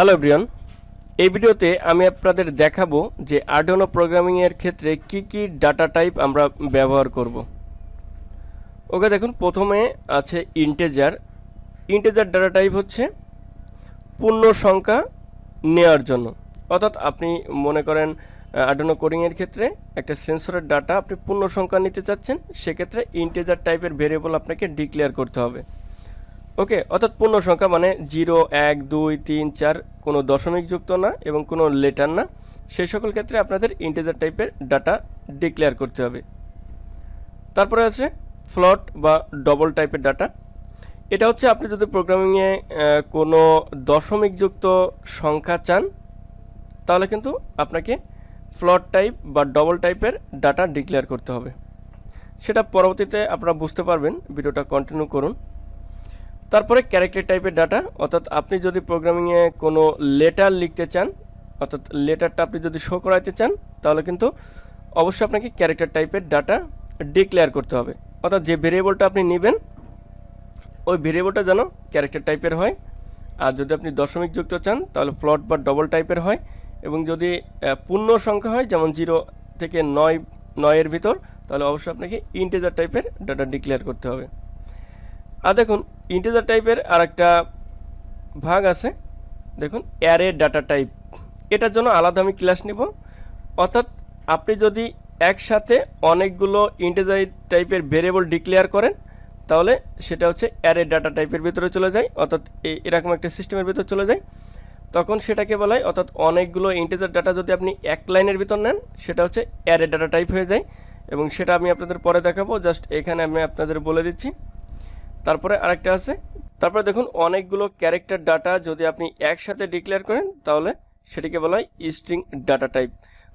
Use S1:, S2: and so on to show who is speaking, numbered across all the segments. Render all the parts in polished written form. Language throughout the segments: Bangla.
S1: হ্যালো এভরিওয়ান, এই ভিডিওতে আমি আপনাদের দেখাবো যে আরডুইনো প্রোগ্রামিং এর ক্ষেত্রে কি কি ডাটা টাইপ আমরা ব্যবহার করব। ওকে, দেখুন প্রথমে আছে ইন্টিজার। ইন্টিজার ডাটা টাইপ হচ্ছে পূর্ণ সংখ্যা নেওয়ার জন্য, অর্থাৎ আপনি মনে করেন আরডুইনো কোডিং এর ক্ষেত্রে একটা সেন্সরের ডাটা আপনি পূর্ণ সংখ্যা নিতে চাচ্ছেন, সেক্ষেত্রে ইন্টিজার টাইপের ভেরিয়েবল আপনাকে ডিক্লেয়ার করতে হবে। ওকে, অর্থাৎ পূর্ণ সংখ্যা মানে 0, 1, 2, 3, 4, কোনো দশমিক যুক্ত না এবং কোনো লেটার না, সেই সকল ক্ষেত্রে আপনাদের ইন্টিজার টাইপের ডাটা ডিক্লেয়ার করতে হবে। তারপরে আছে ফ্লোট বা ডবল টাইপের ডাটা। এটা হচ্ছে আপনি যদি প্রোগ্রামিংয়ে কোনো দশমিক যুক্ত সংখ্যা চান, তাহলে কিন্তু আপনাকে ফ্লোট টাইপ বা ডবল টাইপের ডাটা ডিক্লেয়ার করতে হবে। সেটা পরবর্তীতে আপনারা বুঝতে পারবেন, ভিডিওটা কন্টিনিউ করুন। তারপরে ক্যারেক্টার টাইপের ডাটা, অর্থাৎ আপনি যদি প্রোগ্রামিংয়ে কোনো লেটার লিখতে চান, অর্থাৎ লেটারটা আপনি যদি শো করাইতে চান, তাহলে কিন্তু অবশ্যই আপনাকে ক্যারেক্টার টাইপের ডাটা ডিক্লেয়ার করতে হবে। অর্থাৎ যে ভেরিয়েবলটা আপনি নেবেন ওই ভেরিয়েবলটা যেন ক্যারেক্টার টাইপের হয়। আর যদি আপনি দশমিক যুক্ত চান তাহলে ফ্লোট বা ডবল টাইপের হয়, এবং যদি পূর্ণ সংখ্যা হয় যেমন 0 থেকে 9 ভিতর, তাহলে অবশ্যই আপনাকে ইন্টিজার টাইপের ডাটা ডিক্লেয়ার করতে হবে। আর দেখুন ইন্টিজার টাইপের আরেকটা ভাগ আছে, দেখুন অ্যারে ডাটা টাইপ। এটার জন্য আলাদা আমি ক্লাস নিব। অর্থাৎ আপনি যদি একসাথে অনেকগুলো ইন্টিজার টাইপের ভেরিয়েবল ডিক্লেয়ার করেন, তাহলে সেটা হচ্ছে অ্যারে ডাটা টাইপের ভিতরে চলে যায়, অর্থাৎ এরকম একটা সিস্টেমের ভিতরে চলে যায়। তখন সেটাকে বলা হয়, অর্থাৎ অনেকগুলো ইন্টিজার ডাটা যদি আপনি এক লাইনের ভিতর নেন, সেটা হচ্ছে অ্যারে ডাটা টাইপ হয়ে যায়, এবং সেটা আমি আপনাদের পরে দেখাবো। জাস্ট এখানে আমি আপনাদের বলে দিচ্ছি। তারপরে আরেকটা আছে, তারপরে দেখুন অনেকগুলো ক্যারেক্টার ডাটা যদি আপনি একসাথে ডিক্লেয়ার করেন, তাহলে সেটিকে বলা হয় স্ট্রিং ডাটা টাইপ।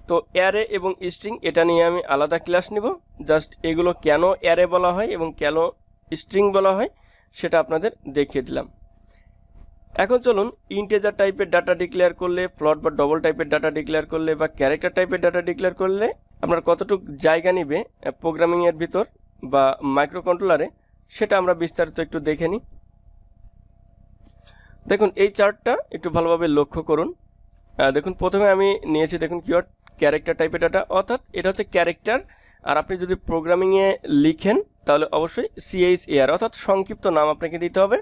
S1: তো অ্যারে এবং স্ট্রিং এটা নিয়ে আমি আলাদা ক্লাস নিব। জাস্ট এগুলো কেন অ্যারে বলা হয় এবং কেন স্ট্রিং বলা হয় সেটা আপনাদের দেখিয়ে দিলাম। এখন চলুন ইন্টিজার টাইপের ডাটা ডিক্লেয়ার করলে, ফ্লোট বা ডবল টাইপের ডাটা ডিক্লেয়ার করলে বা ক্যারেক্টার টাইপের ডাটা ডিক্লেয়ার করলে আপনার কতটুকু জায়গা নেবে প্রোগ্রামিংয়ের ভিতর বা মাইক্রো কন্ট্রোলারে, সেটা আমরা বিস্তারিত একটু দেখে নিই। দেখুন এই চার্টটা একটু ভালোভাবে লক্ষ্য করুন। দেখুন প্রথমে আমি নিয়েছি, দেখুন কিওয়ার্ড ক্যারেক্টার টাইপের ডাটা, অর্থাৎ এটা হচ্ছে ক্যারেক্টার। আর আপনি যদি প্রোগ্রামিংয়ে লিখেন তাহলে অবশ্যই CHAR অর্থাৎ সংক্ষিপ্ত নাম আপনাকে দিতে হবে।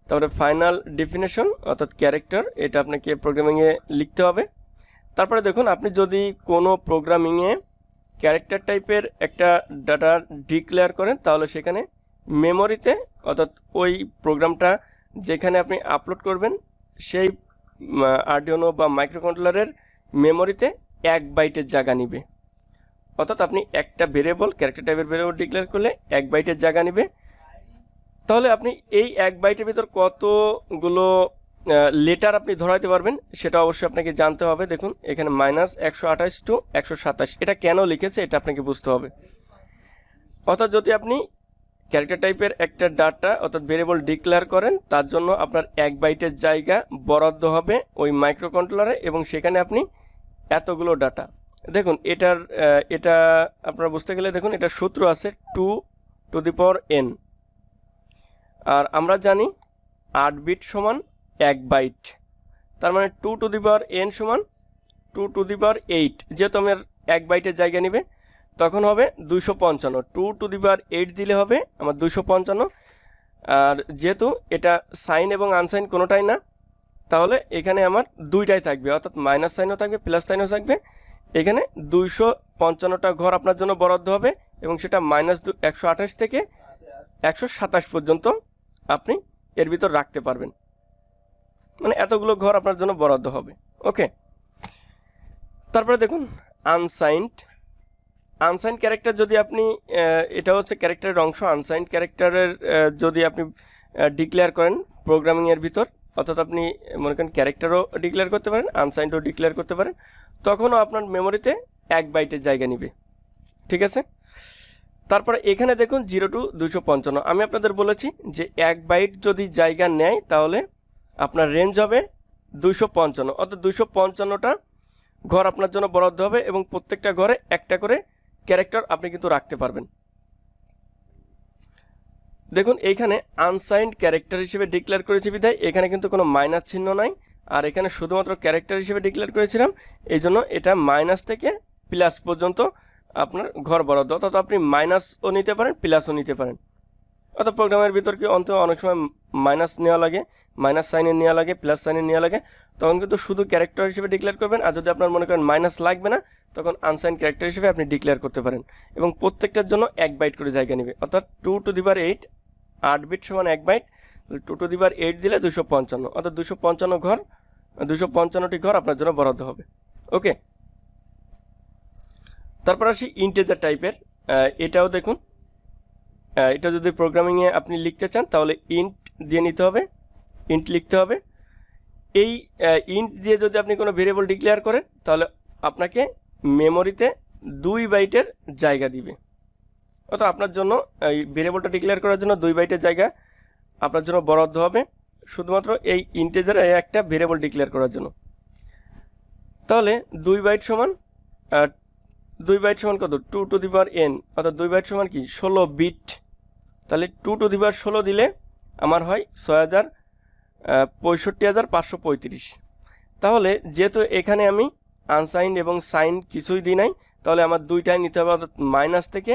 S1: তারপরে ফাইনাল ডেফিনেশন অর্থাৎ ক্যারেক্টার, এটা আপনাকে প্রোগ্রামিংয়ে লিখতে হবে। তারপরে দেখুন আপনি যদি কোনো প্রোগ্রামিংয়ে ক্যারেক্টার টাইপের একটা ডাটা ডিক্লেয়ার করেন, তাহলে সেখানে মেমোরিতে, অর্থাৎ ওই প্রোগ্রামটা যেখানে আপনি আপলোড করবেন সেই আরডুইনো বা মাইক্রোকন্ট্রোলারের মেমোরিতে 1 বাইটের জায়গা নেবে। অর্থাৎ আপনি একটা ভেরিয়েবল ক্যারেক্টার টাইপের ভেরিয়েবল ডিক্লেয়ার করলে 1 বাইটের জায়গা নেবে। তাহলে আপনি এই 1 বাইটের ভিতর কতগুলো লেটার আপনি ধরাইতে পারবেন সেটা অবশ্যই আপনাকে জানতে হবে। দেখুন এখানে -128 টু 127, এটা কেন লিখেছে এটা আপনাকে বুঝতে হবে। অর্থাৎ যদি আপনি ক্যারেক্টার টাইপের একটা ডাটা অর্থাৎ ভেরিয়েবল ডিক্লেয়ার করেন, তার জন্য আপনার 1 বাইটের জায়গা বরাদ্দ হবে ওই মাইক্রো কন্ট্রোলারে, এবং সেখানে আপনি এতগুলো ডাটা। দেখুন এটা আপনারা বুঝতে গেলে দেখুন এটা সূত্র আছে 2 টু দি পাওয়ার n, আর আমরা জানি 8 বিট সমান 1 বাইট, তার মানে 2 টু দি পাওয়ার n সমান 2 টু দি পাওয়ার 8। যেহেতু আমার 1 বাইটের জায়গা নেবে, তখন হবে 255। 2 টু দি পাওয়ার 8 দিলে হবে আমার 255। আর যেহেতু এটা সাইন এবং আনসাইন কোনোটাই না, তাহলে এখানে আমার দুইটাই থাকবে, অর্থাৎ মাইনাস সাইনও থাকবে প্লাস সাইনও থাকবে। এখানে 255টা ঘর আপনার জন্য বরাদ্দ হবে, এবং সেটা -128 থেকে 127 পর্যন্ত আপনি এর ভিতর রাখতে পারবেন, মানে এতগুলো ঘর আপনার জন্য বরাদ্দ হবে। ওকে, তারপরে দেখুন আনসাইন্ড ক্যারেক্টার, যদি আপনি এটা হচ্ছে ক্যারেক্টারের অংশ, আনসাইন্ড ক্যারেক্টারের যদি আপনি ডিক্লেয়ার করেন প্রোগ্রামিংয়ের ভিতর, অর্থাৎ আপনি মনে করেন ক্যারেক্টারও ডিক্লেয়ার করতে পারেন, আনসাইন্ডও ডিক্লেয়ার করতে পারেন, তখনও আপনার মেমোরিতে 1 বাইটের জায়গা নেবে। ঠিক আছে, তারপরে এখানে দেখুন 0 টু 255। আমি আপনাদের বলেছি যে 1 বাইট যদি জায়গা নেয় তাহলে আপনার রেঞ্জ হবে 255, অর্থাৎ 255টা ঘর আপনার জন্য বরাদ্দ হবে, এবং প্রত্যেকটা ঘরে একটা করে ক্যারেক্টার আপনি কিন্তু রাখতে পারবেন। দেখুন এইখানে আনসাইন্ড ক্যারেক্টার হিসেবে ডিক্লেয়ার করেছি বিধায় এখানে কিন্তু কোনো মাইনাস চিহ্ন নাই, আর এখানে শুধুমাত্র ক্যারেক্টার হিসেবে ডিক্লেয়ার করেছিলাম, এই জন্য এটা মাইনাস থেকে প্লাস পর্যন্ত আপনার ঘর বরাদ্দ, অর্থাৎ আপনি মাইনাসও নিতে পারেন প্লাসও নিতে পারেন। অর্থাৎ প্রোগ্রামের ভিতর কি অনেক সময় মাইনাস নেওয়া লাগে, মাইনাস সাইনের নেওয়া লাগে, প্লাস সাইনের নেওয়া লাগে, তখন কিন্তু শুধু ক্যারেক্টার হিসেবে ডিক্লেয়ার করবেন। আর যদি আপনার মনে করেন মাইনাস লাগবে না, তখন আনসাইন ক্যারেক্টার হিসেবে আপনি ডিক্লেয়ার করতে পারেন। এবং প্রত্যেকটার জন্য 1 বাইট করে জায়গা নেবে, অর্থাৎ 2 টু দি পাওয়ার 8, 8 বিট সমান 1 বাইট, 2 টু দি পাওয়ার 8 দিলে 255, অর্থাৎ 255টি ঘর আপনার জন্য বরাদ্দ হবে। ওকে, তারপর আসি ইন্টিজার টাইপের। এটাও দেখুন, এটা যদি প্রোগ্রামিংয়ে আপনি লিখতে চান তাহলে ইন্ট দিয়ে নিতে হবে, ইন্ট লিখতে হবে। এই ইন্ট দিয়ে যদি আপনি কোনো ভেরিয়েবল ডিক্লেয়ার করেন তাহলে আপনাকে মেমোরিতে 2 বাইটের জায়গা দিবে, অর্থাৎ আপনার জন্য এই ভেরিয়েবলটা ডিক্লেয়ার করার জন্য 2 বাইটের জায়গা আপনার জন্য বরাদ্দ হবে, শুধুমাত্র এই ইন্টিজার একটা ভেরিয়েবল ডিক্লেয়ার করার জন্য। তাহলে 2 বাইট সমান 2 বাইট সমান কত, 2 টু দি পাওয়ার n, অর্থাৎ 2 বাইট সমান কি 16 বিট। তাহলে 2 টু দি পাওয়ার 16 দিলে আমার হয় 653535। তাহলে যেহেতু এখানে আমি আনসাইন এবং সাইন কিছুই দিই নাই, তাহলে আমার দুইটাই নিতে হবে, অর্থাৎ মাইনাস থেকে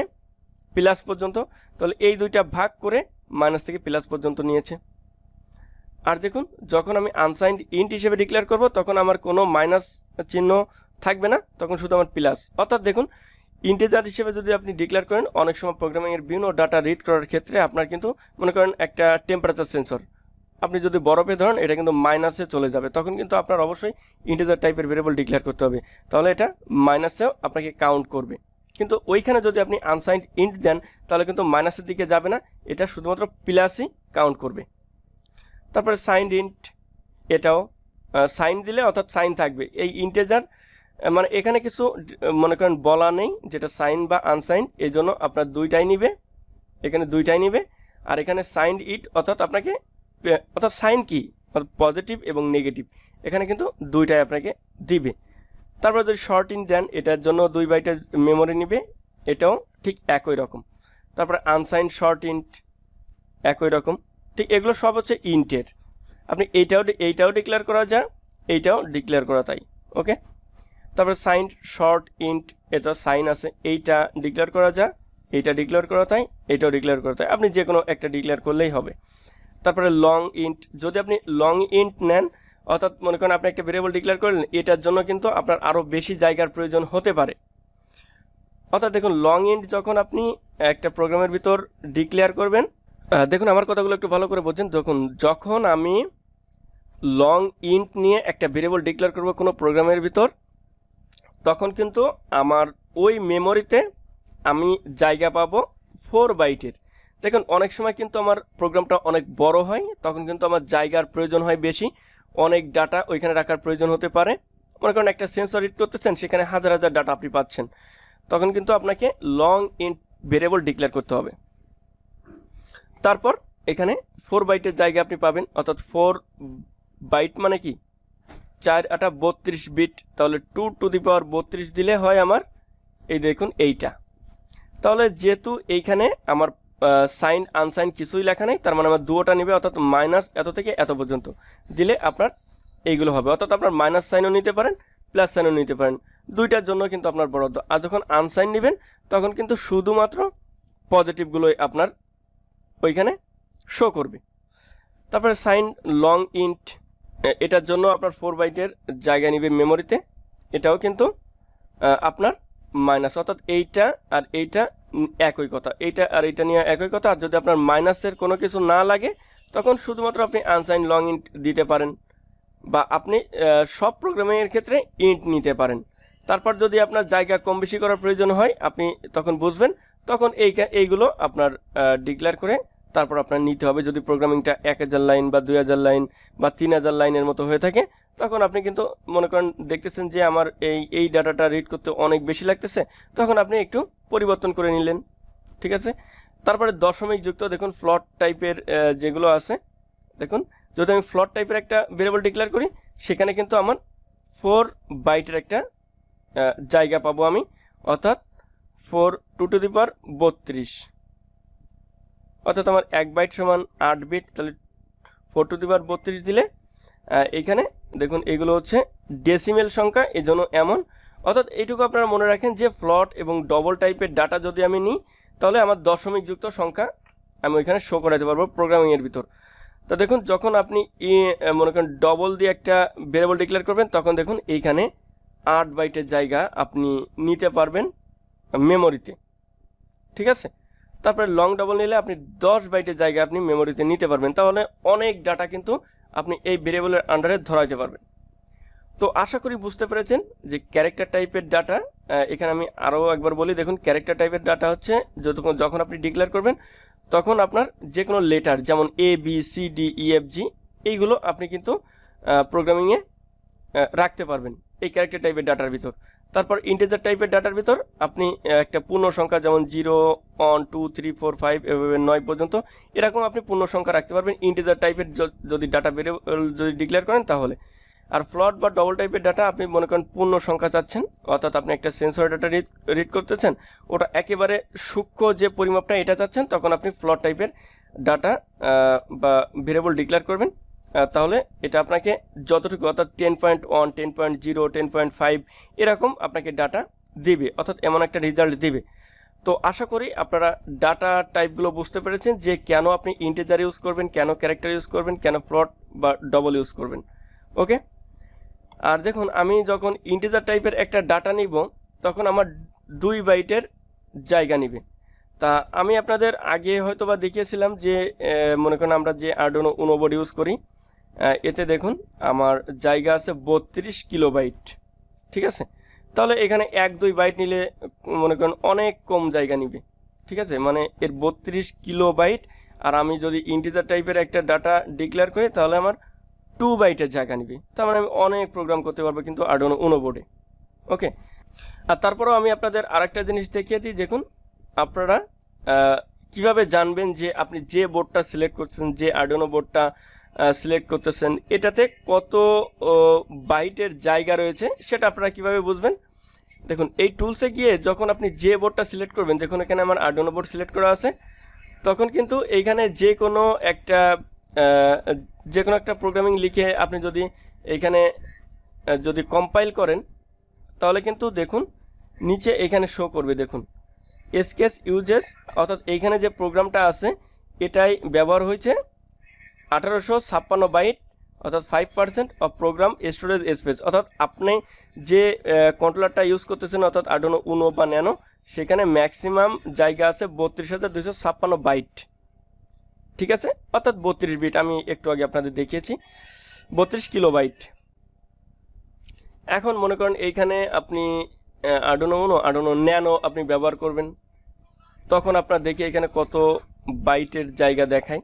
S1: প্লাস পর্যন্ত। তাহলে এই দুইটা ভাগ করে মাইনাস থেকে প্লাস পর্যন্ত নিয়েছে। আর দেখুন, যখন আমি আনসাইন্ড ইন্ট হিসেবে ডিক্লেয়ার করব তখন আমার কোনো মাইনাস চিহ্ন থাকবে না, তখন শুধু আমার প্লাস। অর্থাৎ দেখুন, ইন্টিজার হিসেবে যদি আপনি ডিক্লেয়ার করেন, অনেক সময় প্রোগ্রামিংয়ের বিভিন্ন ডাটা রিড করার ক্ষেত্রে আপনার কিন্তু মনে করেন একটা টেম্পারেচার সেন্সর আপনি যদি বরফে ধরেন, এটা কিন্তু মাইনাসে চলে যাবে, তখন কিন্তু আপনার অবশ্যই ইন্টিজার টাইপের ভেরিয়েবল ডিক্লেয়ার করতে হবে, তাহলে এটা মাইনাসেও আপনাকে কাউন্ট করবে। কিন্তু ওইখানে যদি আপনি আনসাইন্ড ইন্ট দেন তাহলে কিন্তু মাইনাসের দিকে যাবে না, এটা শুধুমাত্র প্লাসই কাউন্ট করবে। তারপরে সাইন্ড ইন্ট, এটাও সাইন দিলে অর্থাৎ সাইন থাকবে। এই ইন্টিজার মানে এখানে কিছু মনে করেন বলা নেই যেটা সাইন বা আনসাইন, এই জন্য আপনার দুইটাই নিবে, এখানে দুইটাই নিবে। আর এখানে সাইন্ড ইট অর্থাৎ আপনাকে অর্থাৎ সাইন কি পজিটিভ এবং নেগেটিভ, এখানে কিন্তু দুইটাই আপনাকে দিবে। তারপরে যদি শর্ট ইন্ট দেন, এটার জন্য 2 বাইটের মেমোরি নিবে, এটাও ঠিক একই রকম। তারপরে আনসাইন শর্ট ইন্ট একই রকম, ঠিক এগুলো সব হচ্ছে ইন্টের। আপনি এইটাও ডিক্লেয়ার করা যায়, এইটাও ডিক্লেয়ার করা তাই। ওকে, তারপরে সাইন শর্ট ইন্ট, এটা সাইন আছে, এইটা ডিক্লেয়ার করা যায়, এইটা ডিক্লেয়ার করা তাই, এইটাও ডিক্লেয়ার করা তাই, আপনি যে কোনো একটা ডিক্লেয়ার করলেই হবে। তারপরে লং ইন্ট, যদি আপনি লং ইন্ট নেন, অর্থাৎ মনে করেন আপনি একটা ভেরিয়েবল ডিক্লেয়ার করলেন, এটার জন্য কিন্তু আপনার আরও বেশি জায়গার প্রয়োজন হতে পারে। অর্থাৎ দেখুন, লং ইন্ট যখন আপনি একটা প্রোগ্রামের ভিতর ডিক্লেয়ার করবেন, দেখুন আমার কথাগুলো একটু ভালো করে বোঝেন। যখন আমি লং ইন্ট নিয়ে একটা ভেরিয়েবল ডিক্লেয়ার করব কোনো প্রোগ্রামের ভিতর, তখন কিন্তু আমার ওই মেমোরিতে আমি জায়গা পাবো 4 বাইটের। দেখুন অনেক সময় কিন্তু আমার প্রোগ্রামটা অনেক বড় হয়, তখন কিন্তু আমার জায়গার প্রয়োজন হয় বেশি, অনেক ডাটা ওইখানে রাখার প্রয়োজন হতে পারে। মনে করেন একটা সেন্সর রিড করতেছেন, সেখানে হাজার হাজার ডাটা আপনি পাচ্ছেন, তখন কিন্তু আপনাকে লং ইন্ট ভেরিয়েবল ডিক্লেয়ার করতে হবে। তারপর এখানে 4 বাইটের জায়গা আপনি পাবেন, অর্থাৎ 4 বাইট মানে কি 4 8 32 বিট, তাহলে 2 টু দি পাওয়ার 32 দিলে হয় আমার এই দেখুন এইটা। তাহলে যেহেতু এইখানে আমার সাইন আনসাইন কিছুই লেখা নেই, তার মানে আমার দুটোটা নেবে, অর্থাৎ মাইনাস এত থেকে এত পর্যন্ত দিলে আপনার এইগুলো হবে। অর্থাৎ আপনার মাইনাস সাইনও নিতে পারেন, প্লাস সাইনও নিতে পারেন, দুইটার জন্য কিন্তু আপনার বরাদ্দ। আর যখন আনসাইন নেবেন তখন কিন্তু শুধুমাত্র পজিটিভগুলোই আপনার ওইখানে শো করবে। তারপরে সাইন লং ইন্ট, এটার জন্য আপনার 4 বাইটের জায়গা নেবে মেমোরিতে, এটাও কিন্তু আপনার মাইনাস, অর্থাৎ এইটা আর এইটা একই কথা, এইটা আর এইটা নিয়ে একই কথা। আর যদি আপনার মাইনাসের কোনো কিছু না লাগে তখন শুধুমাত্র আপনি আনসাইন লং ইন্ট দিতে পারেন, বা আপনি সব প্রোগ্রামিংয়ের ক্ষেত্রে ইন্ট নিতে পারেন। তারপর যদি আপনার জায়গা কম বেশি করার প্রয়োজন হয় আপনি তখন বুঝবেন, তখন এইগুলো আপনার ডিক্লেয়ার করে তারপর আপনার নিতে হবে। যদি প্রোগ্রামিংটা 1000 লাইন বা 2000 লাইন বা 3000 লাইনের মতো হয়ে থাকে, তখন আপনি কিন্তু মনে করেন দেখতেছেন যে আমার এই ডাটাটা রিড করতে অনেক বেশি লাগতেছে, তখন আপনি একটু পরিবর্তন করে নিলেন, ঠিক আছে। তারপরে দশমিক যুক্ত, দেখুন ফ্লট টাইপের যেগুলো আছে, দেখুন যদি আমি ফ্লট টাইপের একটা ভেরিয়েবল ডিক্লেয়ার করি, সেখানে কিন্তু আমার 4 বাইটের একটা জায়গা পাবো আমি, অর্থাৎ 4 টু দি পাওয়ার 32, অর্থাৎ আমার 1 বাইট সমান 8 বিট, তাহলে 4 টু দি পাওয়ার 32 দিলে এখানে দেখুন এগুলো হচ্ছে ডেসিমেল সংখ্যা, এজন্য এমন। অর্থাৎ এইটুকু আপনারা মনে রাখেন যে ফ্লট এবং ডবল টাইপের ডাটা যদি আমি নিই তাহলে আমার দশমিক যুক্ত সংখ্যা আমি ওইখানে শো করাতে পারবো প্রোগ্রামিংয়ের ভিতর। তো দেখুন যখন আপনি মনে করেন ডবল দিয়ে একটা ভেরিয়েবল ডিক্লেয়ার করবেন তখন দেখুন এইখানে 8 বাইটের জায়গা আপনি নিতে পারবেন মেমোরিতে, ঠিক আছে। তারপরে লং ডবল নিলে আপনি 10 বাইটের জায়গা আপনি মেমোরিতে নিতে পারবেন, তাহলে অনেক ডাটা কিন্তু আপনি এই ভেরিয়েবলের আন্ডারে ধরাইতে পারবেন। তো আশা করি বুঝতে পেরেছেন যে ক্যারেক্টার টাইপের ডাটা। এখানে আমি আরও একবার বলি, দেখুন ক্যারেক্টার টাইপের ডাটা হচ্ছে যখন আপনি ডিক্লেয়ার করবেন তখন আপনার যে কোনো লেটার যেমন A B C D E F G এইগুলো আপনি কিন্তু প্রোগ্রামিংয়ে রাখতে পারবেন এই ক্যারেক্টার টাইপের ডাটার ভিতর। তারপর ইন্টিজার টাইপের ডাটার ভিতর আপনি একটা পূর্ণ সংখ্যা যেমন 0 1 2 3 4 5 এভাবে 9 পর্যন্ত এরকম আপনি পূর্ণ সংখ্যা রাখতে পারবেন ইন্টিজার টাইপের যদি ডাটা যদি ডিক্লেয়ার করেন তাহলে। আর ফ্লট বা ডবল টাইপের ডাটা আপনি মনে করেন পূর্ণ সংখ্যা চাচ্ছেন, অর্থাৎ আপনি একটা সেন্সর ডাটা রিড করতেছেন, ওটা একেবারে সূক্ষ্ম যে পরিমাপটা এটা চাচ্ছেন, তখন আপনি ফ্লট টাইপের ডাটা বা ভেরিয়েবল ডিক্লেয়ার করবেন। তাহলে এটা আপনাকে যতটুকু অর্থাৎ 10.1 10.0 10.5 এরকম আপনাকে ডাটা দিবে, অর্থাৎ এমন একটা রেজাল্ট দিবে। তো আশা করি আপনারা ডাটা টাইপগুলো বুঝতে পেরেছেন যে কেন আপনি ইন্টিজার ইউজ করবেন, কেন ক্যারেক্টার ইউজ করবেন, কেন ফ্লট বা ডবল ইউজ করবেন। ওকে। আর দেখুন আমি যখন ইন্টিজার টাইপের একটা ডাটা নিব তখন আমার 2 বাইটের জায়গা নিবে। তা আমি আপনাদের আগে হয়তো বা দেখিয়েছিলাম যে মনে করেন আমরা যে আরডুইনো উনো বোর্ড ইউজ করি, এতে দেখুন আমার জায়গা আছে 32 কিলোবাইট, ঠিক আছে। তাহলে এখানে 1-2 বাইট নিলে মনে করেন অনেক কম জায়গা নিবে, ঠিক আছে, মানে এর 32 কিলোবাইট। আর আমি যদি ইন্টিজার টাইপের একটা ডাটা ডিক্লেয়ার করি তাহলে আমার 2 বাইটের জায়গা নিবে, তার মানে আমি অনেক প্রোগ্রাম করতে পারবো কিন্তু আরডুইনো উনো বোর্ডে। ওকে। আর তারপরেও আমি আপনাদের আরেকটা জিনিস দেখিয়ে দিই, দেখুন আপনারা কিভাবে জানবেন যে আপনি যে বোর্ডটা সিলেক্ট করছেন, যে আরডুইনো বোর্ডটা সিলেক্ট করতেছেন এটাতে কত বাইটের জায়গা রয়েছে সেটা আপনারা কিভাবে বুঝবেন। দেখুন এই টুলসে গিয়ে যখন আপনি যে বোর্ডটা সিলেক্ট করবেন, দেখুন এখানে আমার আরডুইনো বোর্ড সিলেক্ট করা আছে, তখন কিন্তু এইখানে যে কোনো একটা প্রোগ্রামিং লিখে আপনি যদি এইখানে যদি কম্পাইল করেন তাহলে কিন্তু দেখুন নিচে এখানে শো করবে, দেখুন এসকেস ইউজেস, অর্থাৎ এইখানে যে প্রোগ্রামটা আছে এটাই ব্যবহার হয়েছে 1856 বাইট, অর্থাৎ 5% অফ প্রোগ্রাম স্টোরেজ স্পেস। অর্থাৎ আপনি যে কন্ট্রোলারটা ইউজ করতেছেন অর্থাৎ আরডুইনো উনো বা ন্যানো, সেখানে ম্যাক্সিমাম জায়গা আছে 32,256 বাইট, ঠিক আছে, অর্থাৎ 32 বিট। আমি একটু আগে আপনাদের দেখিয়েছি 32 কিলোবাইট। এখন মনে করেন এইখানে আপনি আরডুইনো উনো আরডুইনো ন্যানো আপনি ব্যবহার করবেন, তখন আপনার দেখি এখানে কত বাইটের জায়গা দেখায়,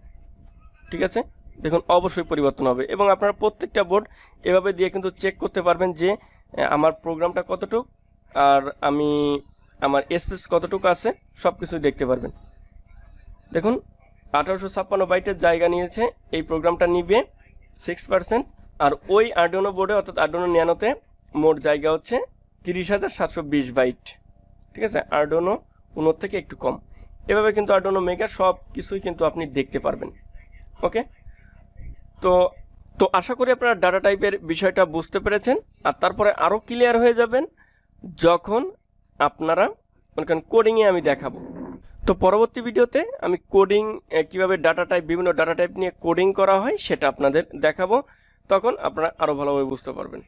S1: ঠিক আছে। দেখুন অবশ্যই পরিবর্তন হবে এবং আপনারা প্রত্যেকটা বোর্ড এভাবে দিয়ে কিন্তু চেক করতে পারবেন যে আমার প্রোগ্রামটা কতটুকু আর আমার স্পেস কতটুকু আছে সব কিছুই দেখতে পারবেন। দেখুন 1856 বাইটের জায়গা নিয়েছে, এই প্রোগ্রামটা নিবে 6%। আর ওই আরডুইনো বোর্ডে অর্থাৎ আরডুইনো ন্যানোতে মোট জায়গা হচ্ছে 30,720 বাইট, ঠিক আছে, আরডুইনো উনোর থেকে একটু কম। এভাবে কিন্তু আরডুইনো মেগা সব কিছুই কিন্তু আপনি দেখতে পারবেন। ওকে। তো আশা করি আপনারা ডাটা টাইপের বিষয়টা বুঝতে পেরেছেন। আর তারপরে আরও ক্লিয়ার হয়ে যাবেন যখন আপনারা মনে করেন কোডিংয়ে আমি দেখাবো। তো পরবর্তী ভিডিওতে আমি কোডিং কিভাবে বিভিন্ন ডাটা টাইপ নিয়ে কোডিং করা হয় সেটা আপনাদের দেখাবো, তখন আপনারা আরও ভালোভাবে বুঝতে পারবেন।